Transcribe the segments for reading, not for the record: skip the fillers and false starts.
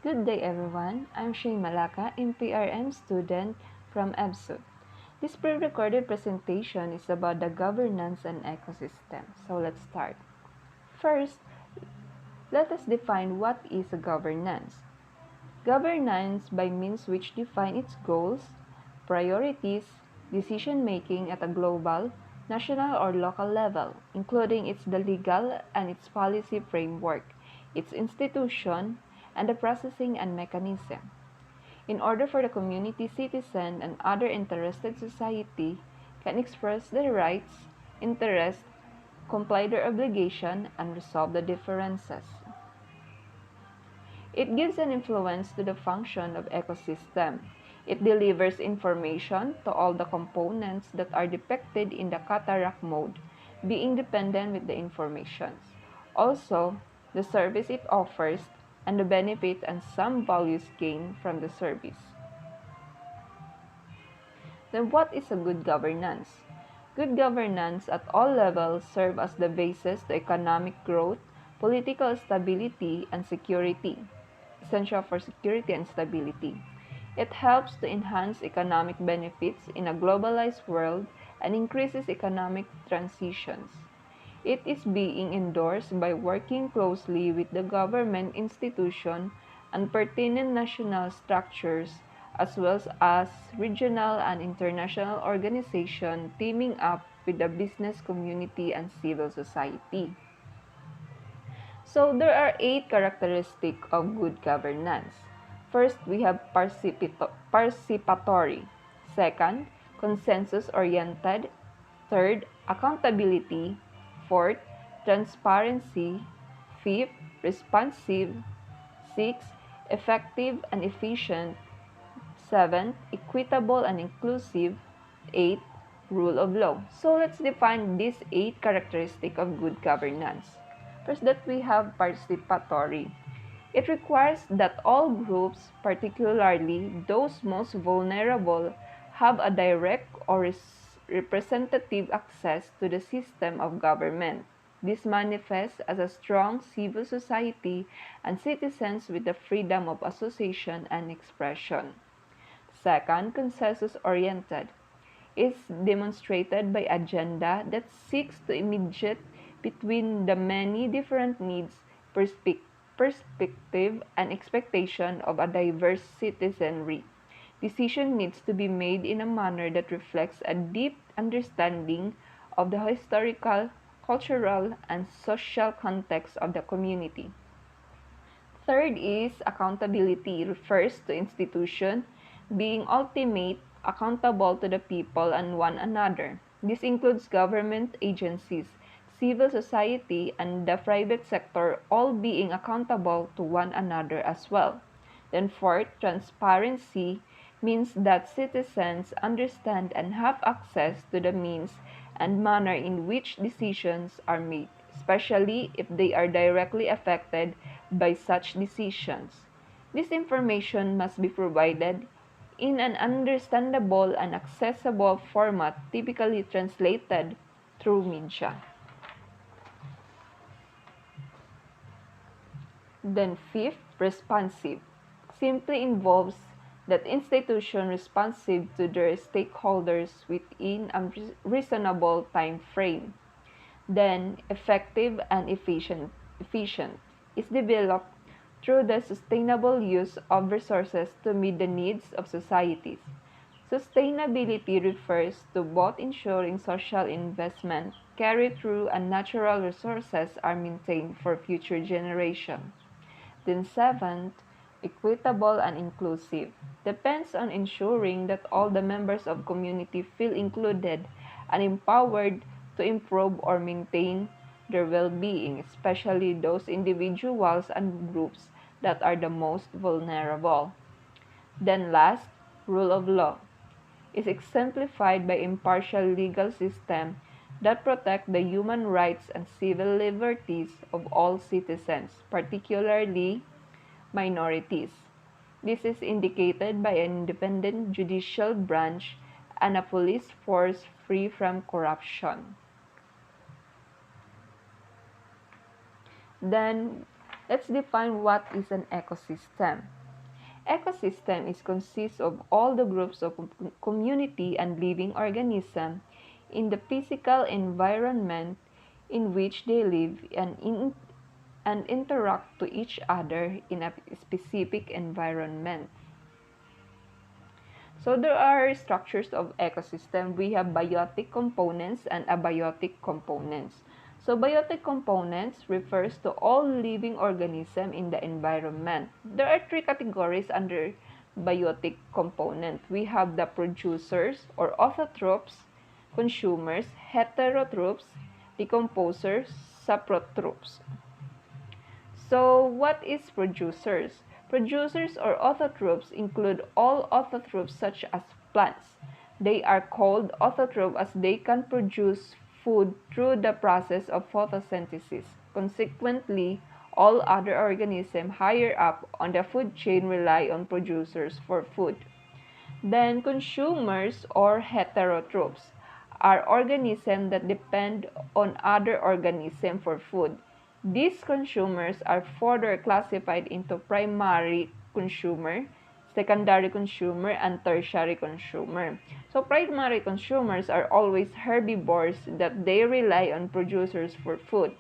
Good day everyone, I'm Malaca, MPRM student from EBSUD. This pre-recorded presentation is about the governance and ecosystem. So let's start. First, let us define what is a governance. Governance by means which define its goals, priorities, decision-making at a global, national or local level, including the legal and its policy framework, its institution, and the processing and mechanism. In order for the community, citizen, and other interested society can express their rights, interests, comply their obligation, and resolve the differences. It gives an influence to the function of ecosystem. It delivers information to all the components that are depicted in the cataract mode, being dependent with the informations. Also, the service it offers and the benefit and some values gained from the service. Then what is a good governance? Good governance at all levels serves as the basis to economic growth, political stability, and security, essential for security and stability. It helps to enhance economic benefits in a globalized world and increases economic transitions. It is being endorsed by working closely with the government institution and pertinent national structures as well as regional and international organizations teaming up with the business community and civil society. So there are 8 characteristics of good governance. First, we have participatory. Second, consensus-oriented. Third, accountability. Fourth, transparency. Fifth, responsive. Sixth, effective and efficient. Seventh, equitable and inclusive. Eighth, rule of law. So let's define these 8 characteristics of good governance. First, that we have participatory. It requires that all groups, particularly those most vulnerable, have a direct or representative access to the system of government. This manifests as a strong civil society and citizens with the freedom of association and expression. Second, consensus-oriented is demonstrated by agenda that seeks to mediate between the many different needs, perspective, and expectation of a diverse citizenry. Decision needs to be made in a manner that reflects a deep understanding of the historical, cultural, and social context of the community. Third is accountability, refers to institution being ultimate, accountable to the people and one another. This includes government agencies, civil society, and the private sector all being accountable to one another as well. Then fourth, transparency means that citizens understand and have access to the means and manner in which decisions are made, especially if they are directly affected by such decisions. This information must be provided in an understandable and accessible format, typically translated through media. Then fifth, responsive, simply involves that institution responsive to their stakeholders within a reasonable time frame. Then effective and efficient is developed through the sustainable use of resources to meet the needs of societies. Sustainability refers to both ensuring social investment carried through and natural resources are maintained for future generations. Then seventh, equitable and inclusive, depends on ensuring that all the members of community feel included and empowered to improve or maintain their well-being, especially those individuals and groups that are the most vulnerable. Then last, rule of law is exemplified by impartial legal system that protect the human rights and civil liberties of all citizens, particularly minorities. This is indicated by an independent judicial branch and a police force free from corruption. Then Let's define what is an ecosystem. Ecosystem consists of all the groups of community and living organisms in the physical environment in which they live and interact to each other in a specific environment. So there are structures of ecosystem. We have biotic components and abiotic components. So biotic components refers to all living organisms in the environment. There are three categories under biotic component. We have the producers or autotrophs, consumers, heterotrophs, decomposers, saprotrophs. So, what is producers? Producers or autotrophs include all autotrophs such as plants. They are called autotroph as they can produce food through the process of photosynthesis. Consequently, all other organisms higher up on the food chain rely on producers for food. Then, consumers or heterotrophs are organisms that depend on other organisms for food. These consumers are further classified into primary consumer, secondary consumer, and tertiary consumer. So primary consumers are always herbivores that they rely on producers for food.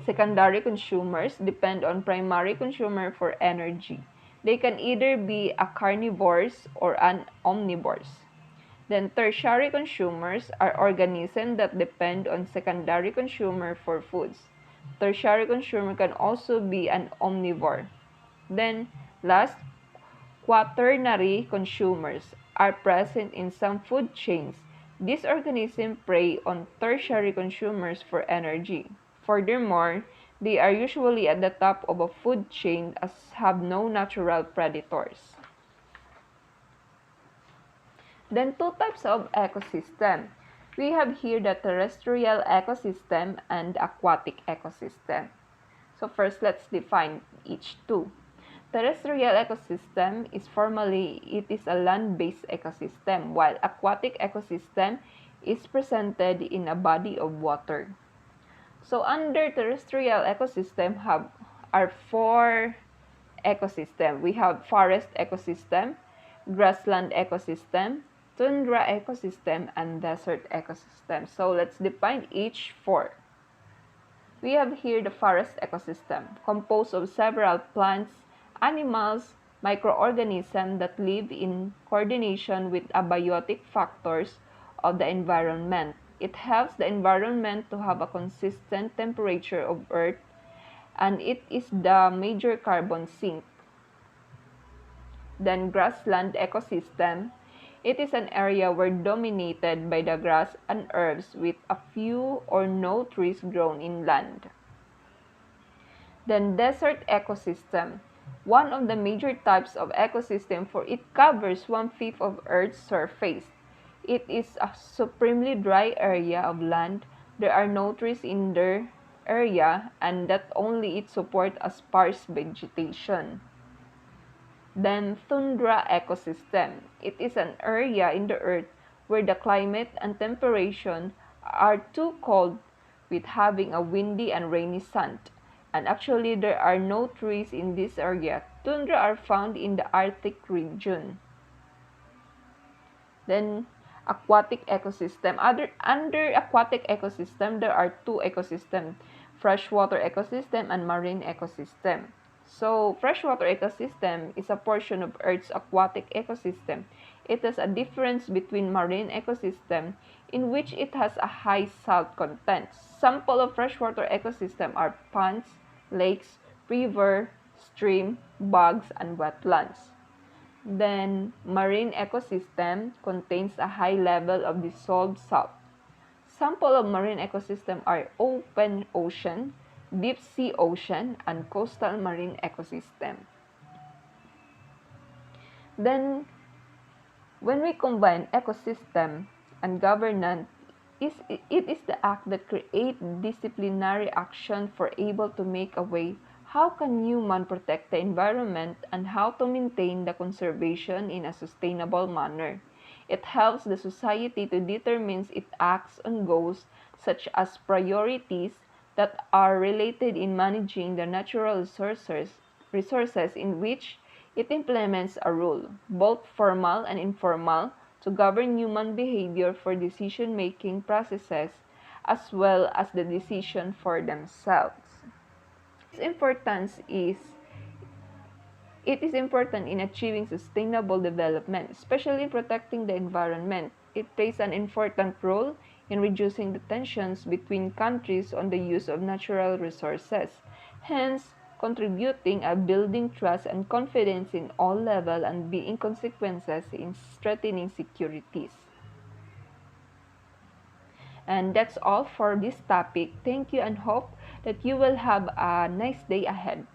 Secondary consumers depend on primary consumer for energy. They can either be a carnivores or an omnivores. Then tertiary consumers are organisms that depend on secondary consumer for foods. Tertiary consumer can also be an omnivore. Then last, quaternary consumers are present in some food chains. These organisms prey on tertiary consumers for energy. Furthermore, they are usually at the top of a food chain as have no natural predators. Then two types of ecosystem. We have here the terrestrial ecosystem and aquatic ecosystem. So first, let's define each two. Terrestrial ecosystem is a land-based ecosystem, while aquatic ecosystem is presented in a body of water. So under terrestrial ecosystem are four ecosystem. We have forest ecosystem, grassland ecosystem, tundra ecosystem, and desert ecosystem. So let's define each four. We have here the forest ecosystem, composed of several plants, animals, microorganisms that live in coordination with abiotic factors of the environment. It helps the environment to have a consistent temperature of Earth, and it is the major carbon sink. Then grassland ecosystem. It is an area where dominated by the grass and herbs with a few or no trees grown inland. Then desert ecosystem. One of the major types of ecosystem, for it covers 1/5 of Earth's surface. It is a supremely dry area of land. There are no trees in the area, and that only it supports a sparse vegetation. Then tundra ecosystem. It is an area in the earth where the climate and temperature are too cold with having a windy and rainy sun. And actually there are no trees in this area. Tundra are found in the Arctic region. Then aquatic ecosystem. Under aquatic ecosystem, there are two ecosystems, freshwater ecosystem and marine ecosystem. So, freshwater ecosystem is a portion of Earth's aquatic ecosystem. It has a difference between marine ecosystem in which it has a high salt content. Sample of freshwater ecosystem are ponds, lakes, river, stream, bogs, and wetlands. Then, marine ecosystem contains a high level of dissolved salt. Sample of marine ecosystem are open ocean, deep sea ocean, and coastal marine ecosystem. Then, when we combine ecosystem and governance, it is the act that creates disciplinary action for able to make a way how can human protect the environment and how to maintain the conservation in a sustainable manner. It helps the society to determine its acts and goals such as priorities, that are related in managing the natural resources in which it implements a rule, both formal and informal, to govern human behavior for decision-making processes as well as the decision for themselves. Its importance is It is important in achieving sustainable development, especially in protecting the environment. It plays an important role in reducing the tensions between countries on the use of natural resources, hence contributing a building trust and confidence in all levels and being consequences in strengthening securities. And that's all for this topic. Thank you and hope that you will have a nice day ahead.